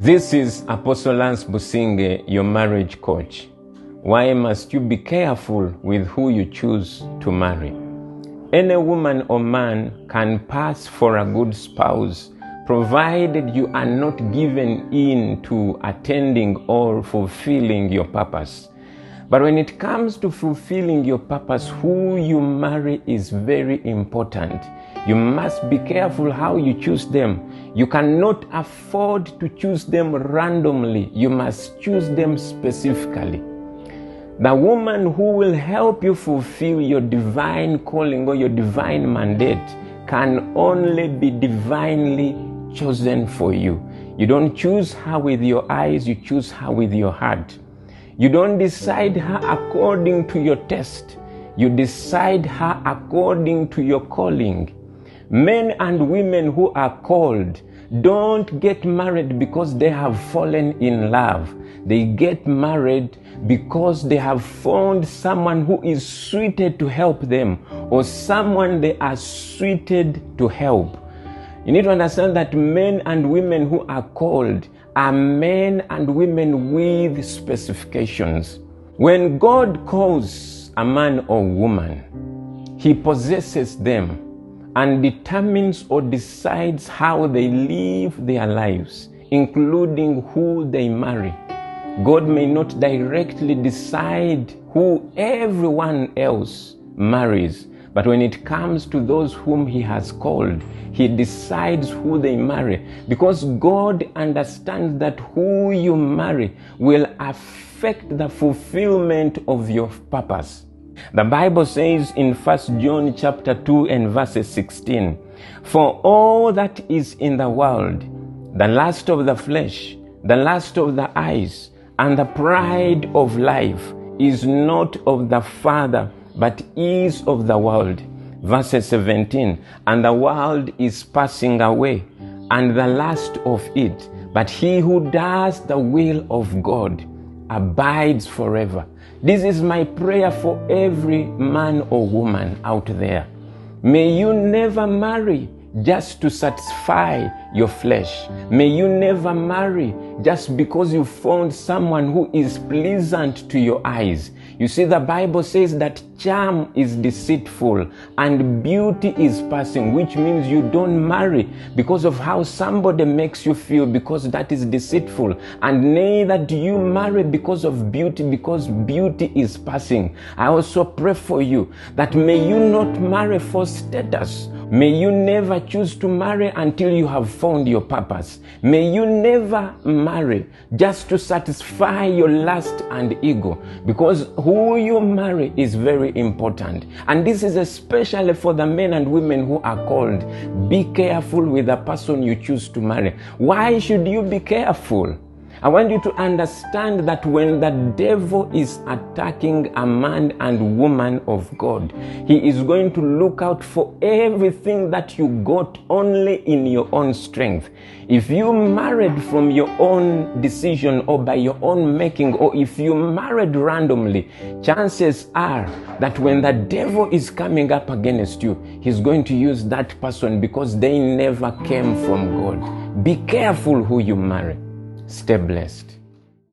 This is Apostle Lance Businge, your marriage coach. Why must you be careful with who you choose to marry? Any woman or man can pass for a good spouse, provided you are not given in to attending or fulfilling your purpose. But when it comes to fulfilling your purpose, who you marry is very important. You must be careful how you choose them. You cannot afford to choose them randomly. You must choose them specifically. The woman who will help you fulfill your divine calling or your divine mandate can only be divinely chosen for you. You don't choose her with your eyes, you choose her with your heart. You don't decide her according to your taste. You decide her according to your calling. Men and women who are called don't get married because they have fallen in love. They get married because they have found someone who is suited to help them, or someone they are suited to help. You need to understand that men and women who are called are men and women with specifications. When God calls a man or woman, He possesses them and determines or decides how they live their lives, including who they marry. God may not directly decide who everyone else marries, but when it comes to those whom He has called, He decides who they marry, because God understands that who you marry will affect the fulfillment of your purpose. The Bible says in 1 John chapter 2 and verses 16, "For all that is in the world, the lust of the flesh, the lust of the eyes, and the pride of life is not of the Father, but is of the world." Verse 17, "And the world is passing away, and the lust of it, but he who does the will of God abides forever." This is my prayer for every man or woman out there. May you never marry just to satisfy your flesh. May you never marry just because you found someone who is pleasant to your eyes. You see, the Bible says that charm is deceitful and beauty is passing, which means you don't marry because of how somebody makes you feel, because that is deceitful. And neither do you marry because of beauty, because beauty is passing. I also pray for you that may you not marry for status. May you never choose to marry until you have found your purpose. May you never marry just to satisfy your lust and ego, because who you marry is very important. And this is especially for the men and women who are called. Be careful with the person you choose to marry. Why should you be careful? I want you to understand that when the devil is attacking a man and woman of God, he is going to look out for everything that you got only in your own strength. If you married from your own decision or by your own making, or if you married randomly, chances are that when the devil is coming up against you, he's going to use that person because they never came from God. Be careful who you marry. Stay blessed.